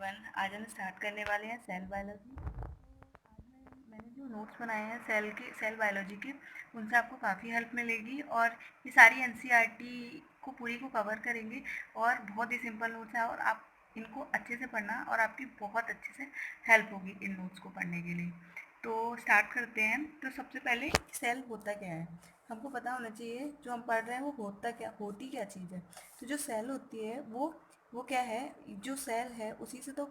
Everyone, आज हम start करने वाले हैं सेल बायोलॉजी। मैंने जो नोट्स बनाए हैं सेल बायोलॉजी के, उनसे आपको काफ़ी हेल्प मिलेगी और ये सारी एनसीईआरटी को पूरी को कवर करेंगे और बहुत ही सिंपल नोट्स है और आप इनको अच्छे से पढ़ना और आपकी बहुत अच्छे से हेल्प होगी इन नोट्स को पढ़ने के लिए। तो स्टार्ट करते हैं। तो सबसे पहले सेल होता क्या है हमको पता होना चाहिए। जो हम पढ़ रहे हैं वो होती क्या चीज़ है। तो जो सेल होती है वो क्या है। जो सेल है उसी से तो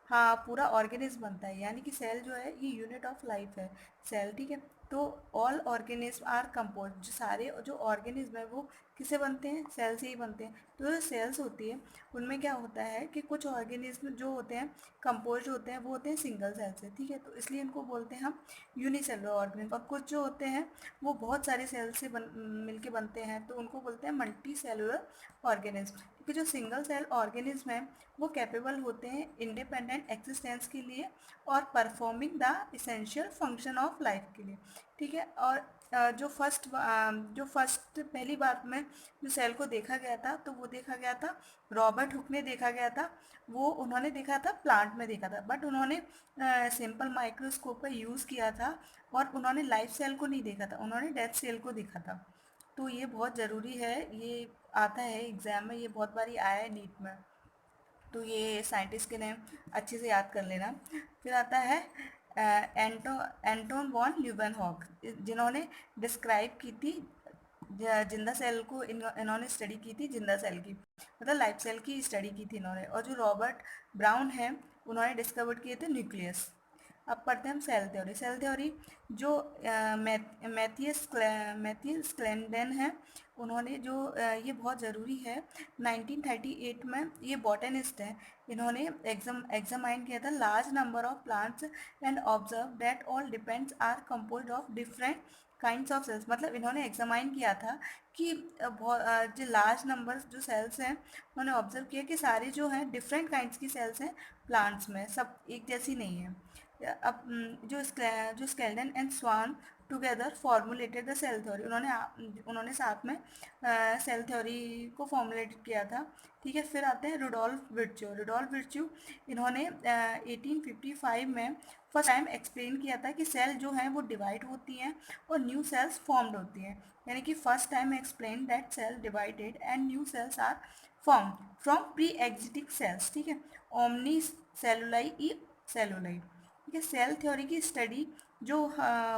हाँ पूरा ऑर्गेनिज्म बनता है, यानी कि सेल जो है ये यूनिट ऑफ लाइफ है सेल, ठीक है। तो ऑल ऑर्गेनिज्म आर कंपोज, जो सारे जो ऑर्गेनिज्म है वो किससे बनते हैं, सेल से ही बनते हैं। तो जो सेल्स होती है उनमें क्या होता है कि कुछ ऑर्गेनिज्म जो होते हैं कंपोज होते हैं वो होते हैं सिंगल सेल से, ठीक है। तो इसलिए इनको बोलते हैं हम यूनिसेलुलर ऑर्गेनिज्म। और कुछ जो होते हैं वो बहुत सारे सेल से मिलके बनते हैं, तो उनको बोलते हैं मल्टी सेलुलर ऑर्गेनिज्म। क्योंकि जो सिंगल सेल ऑर्गेनिज्म है वो कैपेबल होते हैं इंडिपेंडेंट एक्सिस्टेंस के लिए और performing the essential function of life के लिए, ठीक है। और जो फर्स्ट पहली बार में जो सेल को देखा गया था तो वो देखा गया था रॉबर्ट हुक ने देखा गया था। वो उन्होंने देखा था प्लांट में देखा था, बट उन्होंने सिंपल माइक्रोस्कोप का यूज़ किया था और उन्होंने लाइफ सेल को नहीं देखा था, उन्होंने डेथ सेल को देखा था। तो ये बहुत ज़रूरी है, ये आता है एग्ज़ाम में, ये बहुत बारी आया है नीट में। तो ये साइंटिस्ट के नेम अच्छे से याद कर लेना। फिर आता है एंटोन वॉन ल्यूवेनहॉक, जिन्होंने डिस्क्राइब की थी जिंदा सेल को। इन्होंने स्टडी की थी जिंदा सेल की, मतलब लाइफ सेल की स्टडी की थी इन्होंने। और जो रॉबर्ट ब्राउन है उन्होंने डिस्कवर किए थे न्यूक्लियस। अब पढ़ते हैं हम सेल थ्योरी। सेल थ्योरी जो मैथियस क्लेंडेन है, उन्होंने जो ये बहुत ज़रूरी है। 1938 में ये बॉटनिस्ट हैं, इन्होंने एग्जामाइन किया था large number of plants and observe that all depends are composed of different kinds of cells. मतलब इन्होंने एग्जामाइन किया था कि जो लार्ज नंबर जो सेल्स हैं उन्होंने ऑब्जर्व किया कि सारे जो हैं डिफरेंट काइंड्स की सेल्स हैं प्लांट्स में, सब एक जैसी नहीं है। अब जो Schleiden and Schwann together formulated the cell theory, उन्होंने साथ में सेल थ्योरी को फॉर्मुलेट किया था, ठीक है। फिर आते हैं रुडोल्फ विर्च्यू। इन्होंने 1855 में फर्स्ट टाइम एक्सप्लेन किया था कि सेल जो हैं वो डिवाइड होती हैं और न्यू सेल्स फॉर्म्ड होती हैं। यानी कि first time explain that cell divided and new cells are form from pre existing cells, ठीक है। ओमनी सेलुलाई ई सेलुलाई, ठीक है। सेल थ्योरी की स्टडी जो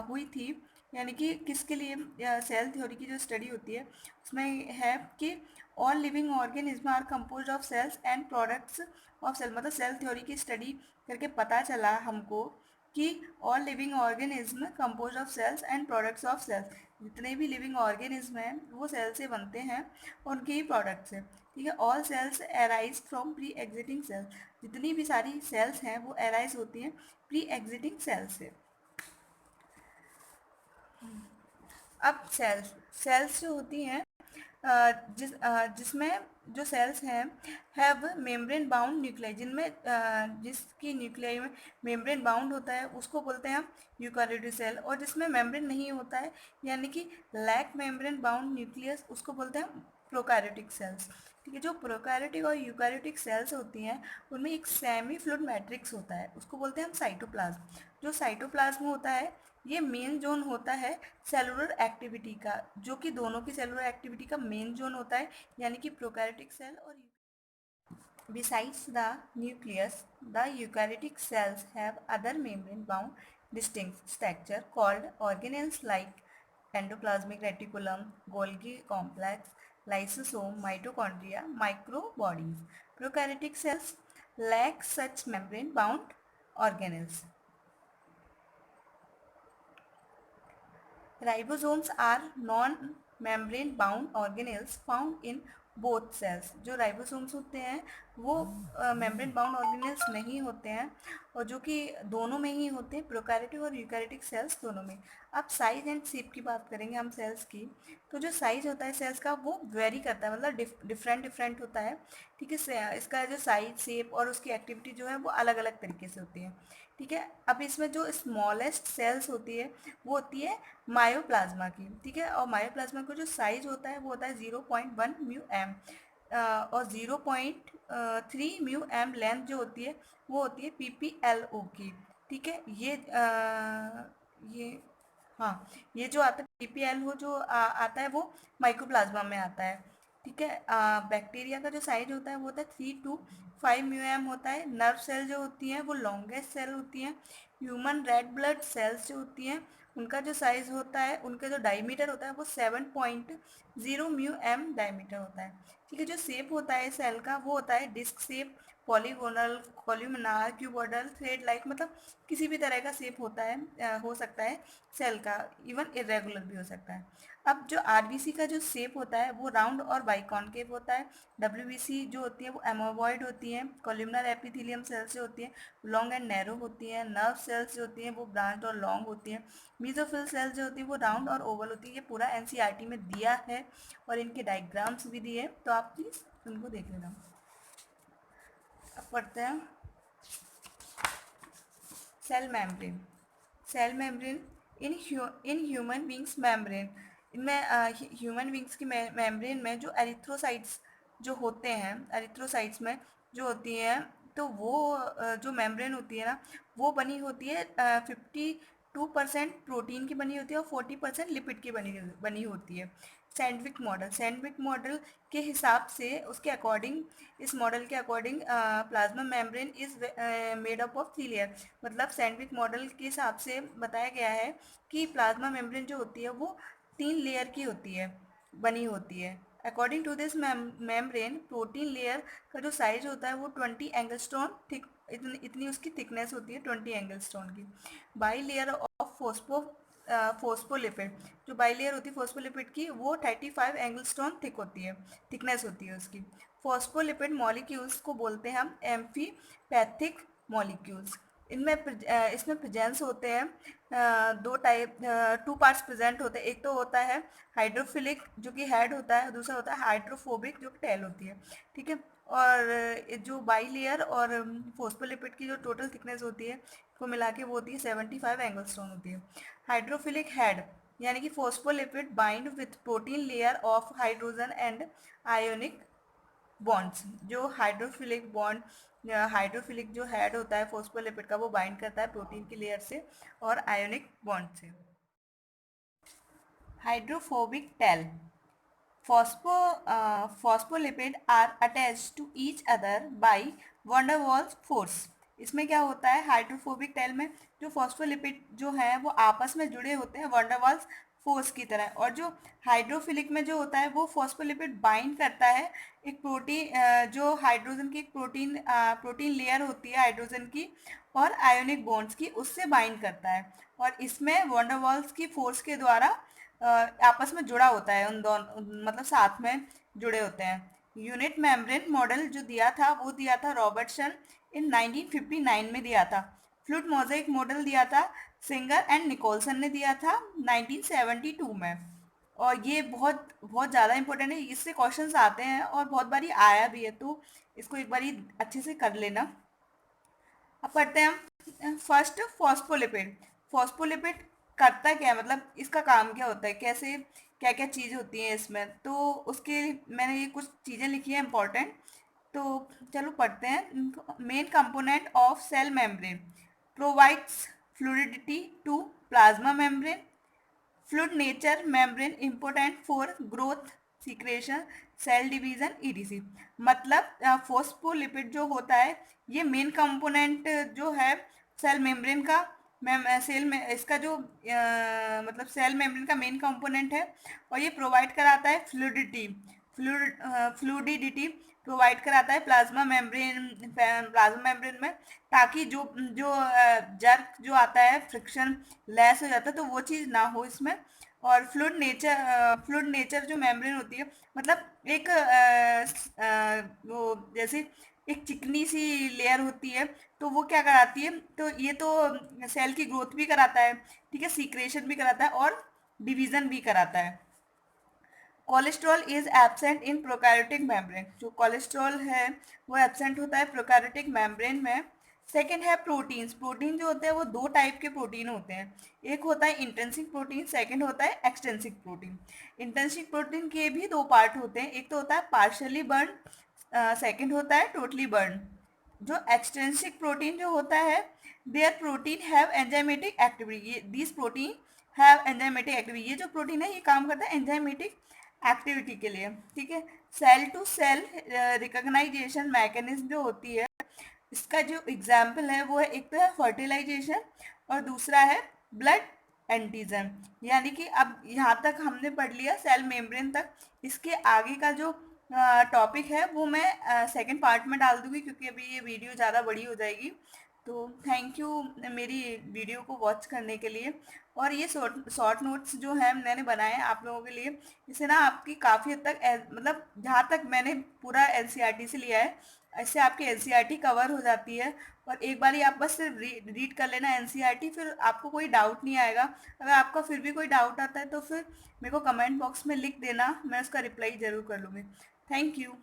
हुई थी, यानी कि किसके लिए सेल थ्योरी की जो स्टडी होती है उसमें है कि all living organism are compose of cells and products of cell. मतलब सेल थ्योरी की स्टडी करके पता चला हमको कि all living organism compose of cells and products of cells, जितने भी लिविंग ऑर्गेनिज्म हैं वो सेल से बनते हैं, उनके ही प्रोडक्ट्स हैं, ठीक है। All cells arise from pre existing cells, जितनी भी सारी सेल्स हैं वो एराइज होती हैं प्री एग्जिटिंग सेल्स से। अब सेल्स जो होती हैं जिसमें जो सेल्स हैं हैव मेम्ब्रेन बाउंड न्यूक्लियाई, जिसकी न्यूक्लियाई में मेम्ब्रेन बाउंड होता है उसको बोलते हैं हम यूकारियोटिक सेल। और जिसमें मेम्ब्रेन नहीं होता है यानी कि लैक मेम्ब्रेन बाउंड न्यूक्लियस, उसको बोलते हैं हम प्रोकैरियोटिक सेल्स, ठीक है। जो प्रोकैरियोटिक और यूकैरियोटिक सेल्स होती हैं उनमें एक सेमी फ्लूइड मैट्रिक्स होता है, उसको बोलते हैं हम साइटोप्लाज्म। जो साइटोप्लाज्म होता है ये मेन जोन होता है सेलुलर एक्टिविटी का, जो कि दोनों की सेलुलर एक्टिविटी का मेन जोन होता है, यानी कि प्रोकैरियोटिक सेल और besides the nucleus, the eukaryotic cells have other membrane-bound distinct structure called organelles like endoplasmic reticulum, Golgi complex, lysosome, mitochondria, microbodies. Prokaryotic cells lack such membrane-bound organelles. Ribosomes are non-membrane bound organelles found in both cells. जो ribosomes होते हैं वो membrane bound organelles नहीं होते हैं और जो कि दोनों में ही होते हैं, प्रोकैरियोटिक और यूकैरियोटिक सेल्स दोनों में। अब साइज एंड शेप की बात करेंगे हम सेल्स की। तो जो साइज होता है सेल्स का वो वेरी करता है, मतलब डिफरेंट होता है, ठीक है। इसका जो साइज शेप और उसकी एक्टिविटी जो है वो अलग अलग तरीके से होती है, ठीक है। अब इसमें जो स्मॉलेस्ट सेल्स होती है वो होती है मायोप्लाज्मा की, ठीक है। और मायोप्लाज्मा का जो साइज होता है वो होता है 0.1 म्यू एम। और 0.3 μm लेंथ जो होती है वो होती है PPLO की। ठीक है, ये हाँ, ये जो आता है PPLO जो आता है वो माइकोप्लाज्मा में आता है। ठीक है, बैक्टीरिया का जो साइज होता है वो होता है 3 to 5 μm होता है। नर्व सेल जो होती हैं वो लॉन्गेस्ट सेल होती हैं। ह्यूमन रेड ब्लड सेल्स जो होती हैं उनका जो साइज होता है, उनका जो डायमीटर होता है वो 7.0 μm डायमीटर होता है। ठीक है, जो शेप होता है सेल का वो होता है disc shape, polygonal, columnar, cuboidal, thread like, मतलब किसी भी तरह का शेप होता है, हो सकता है सेल का, इवन इरेगुलर भी हो सकता है। अब जो आरबीसी का जो शेप होता है वो राउंड और बाइकॉन्केव होता है। डब्ल्यूबीसी जो होती है वो एमोबॉइड होती हैं। कॉल्यूमनर एपिथेलियम सेल्स जो होती हैं लॉन्ग एंड नैरो होती हैं। नर्व सेल्स जो होती हैं वो ब्रांच और लॉन्ग होती हैं। मीजोफिल सेल्स जो होती है वो राउंड और ओवल होती है। ये पूरा एनसीईआरटी में दिया है और इनके डायग्राम्स भी दिए हैं, तो आप प्लीज़ उनको देख लेना। अब पढ़ते हैं cell membrane. Cell membrane in human beings membrane, इनमें ह्यूमन बींग्स की मेम्ब्रेन में जो एरिथ्रोसाइट्स जो होते हैं, एरिथ्रोसाइट्स में जो होती हैं, तो वो जो मेम्ब्रेन होती है ना वो बनी होती है 52% प्रोटीन की बनी होती है और 40% लिपिड की बनी होती है। सैंडविक मॉडल के हिसाब से, उसके अकॉर्डिंग, इस मॉडल के according plasma membrane is made up of 3 layer. मतलब सैंडविक मॉडल के हिसाब से बताया गया है कि प्लाज्मा मेम्ब्रेन जो होती है वो 3 लेयर की होती है, बनी होती है। According to this membrane, protein layer का जो साइज होता है वो 20 एंगस्ट्रॉन थिक, इतनी उसकी थिकनेस होती है 20 एंगस्ट्रॉन की। बाई लेयर ऑफ फोस्फोलिपिड, जो बाई लेयर होती है फोस्फोलिपिड की वो 35 एंगस्ट्रॉन थिक होती है, थिकनेस होती है उसकी। फॉस्फोलिपिड मॉलिक्यूल्स को बोलते हैं हम एम्फीपैथिक मॉलिक्यूल्स। इसमें प्रेजेंस होते हैं दो टाइप, 2 पार्ट्स प्रेजेंट होते हैं। एक तो होता है हाइड्रोफिलिक जो कि हेड होता है, दूसरा होता है हाइड्रोफोबिक जो कि टेल होती है। ठीक है, और जो बाई लेयर और फोस्फोलिपिड की जो टोटल थिकनेस होती है को मिला के वो होती है 75 एंगस्ट्रॉन होती है। हाइड्रोफिलिक हेड यानी कि phospholipid bind with protein layer of hydrogen and ionic bonds. जो हाइड्रोफिलिक जो हेड होता है फोस्फोलिपिड का वो बाइंड करता है प्रोटीन की लेयर से और आयोनिक बॉन्ड से। Hydrophobic tell, phospholipid are attached to each other by van der Waals force। इसमें क्या होता है हाइड्रोफोबिक टेल में, जो फॉस्फोलिपिड जो है वो आपस में जुड़े होते हैं van der Waals फोर्स की तरह, और जो हाइड्रोफिलिक में जो होता है वो फॉस्फोलिपिड बाइंड करता है एक प्रोटीन, जो हाइड्रोजन की एक प्रोटीन लेयर होती है हाइड्रोजन की और आयोनिक बॉन्ड्स की, उससे बाइंड करता है और इसमें van der Waals की फोर्स के द्वारा आपस में जुड़ा होता है, उन दोनों मतलब साथ में जुड़े होते हैं। यूनिट मेम्ब्रेन मॉडल जो दिया था वो दिया था रॉबर्टसन इन 1959 में दिया था। फ्लूइड मोज़ेक मॉडल दिया था सिंगर एंड निकोलसन ने दिया था 1972 में। और ये बहुत बहुत ज़्यादा इंपॉर्टेंट है, इससे क्वेश्चंस आते हैं और बहुत बारी आया भी है, तो इसको एक बारी अच्छे से कर लेना। अब पढ़ते हैं हम फर्स्ट फॉस्फोलिपिड। फॉस्फोलिपिड करता क्या है, मतलब इसका काम क्या होता है, कैसे क्या क्या चीज़ होती है इसमें, तो उसके मैंने ये कुछ चीज़ें लिखी हैं इंपॉर्टेंट, तो चलो पढ़ते हैं। Main component of cell membrane, provides fluidity to plasma membrane, fluid nature membrane important for growth, secretion, cell division ETC. मतलब फोस्फोलिपिड जो होता है ये मेन कंपोनेंट जो है सेल मेम्ब्रेन का, सेल में इसका जो मतलब सेल मेम्ब्रेन का मेन कंपोनेंट है और ये प्रोवाइड कराता है फ्लूडिडिटी प्रोवाइड कराता है प्लाज्मा मेम्ब्रेन में, ताकि जो जो जर्क जो आता है, फ्रिक्शन लेस हो जाता है, तो वो चीज़ ना हो इसमें। और फ्लूइड नेचर जो मेम्ब्रेन होती है, मतलब एक वो जैसे एक चिकनी सी लेयर होती है, तो वो क्या कराती है, तो ये तो सेल की ग्रोथ भी कराता है, ठीक है, सीक्रेशन भी कराता है और डिवीजन भी कराता है। Cholesterol is absent in prokaryotic membrane, जो कोलेस्ट्रॉल है वो एब्सेंट होता है प्रोकैरियोटिक मेम्ब्रेन में। सेकेंड है प्रोटीन्स। प्रोटीन जो होते हैं वो दो टाइप के प्रोटीन होते हैं, एक होता है इंट्रिंसिक प्रोटीन, सेकंड होता है एक्सट्रिंसिक प्रोटीन। इंट्रिंसिक प्रोटीन के भी दो पार्ट होते हैं, एक तो होता है पार्शियली बर्न, सेकंड होता है टोटली बर्न। जो एक्सट्रिंसिक प्रोटीन जो होता है, there protein have enzymatic activity, this protein have enzymatic activity, ये जो प्रोटीन है ये काम करता है एंजाइमेटिक एक्टिविटी के लिए, ठीक है। Cell to cell recognisation mechanism जो होती है, इसका जो एग्जाम्पल है वो है, एक तो है फर्टिलाइजेशन और दूसरा है ब्लड एंटीजन। यानी कि अब यहाँ तक हमने पढ़ लिया सेल मेम्ब्रेन तक, इसके आगे का जो टॉपिक है वो मैं सेकंड पार्ट में डाल दूंगी, क्योंकि अभी ये वीडियो ज़्यादा बड़ी हो जाएगी। तो थैंक यू मेरी वीडियो को वॉच करने के लिए। और ये शॉर्ट शॉर्ट नोट्स जो है मैंने बनाए हैं आप लोगों के लिए, इससे ना आपकी काफ़ी हद तक मतलब जहाँ तक मैंने पूरा एनसीईआरटी से लिया है, इससे आपकी एनसीईआरटी कवर हो जाती है। और एक बार ही आप बस सिर्फ रीड कर लेना एनसीईआरटी, फिर आपको कोई डाउट नहीं आएगा। अगर आपका फिर भी कोई डाउट आता है तो फिर मेरे को कमेंट बॉक्स में लिख देना, मैं उसका रिप्लाई ज़रूर कर लूँगी। Thank you.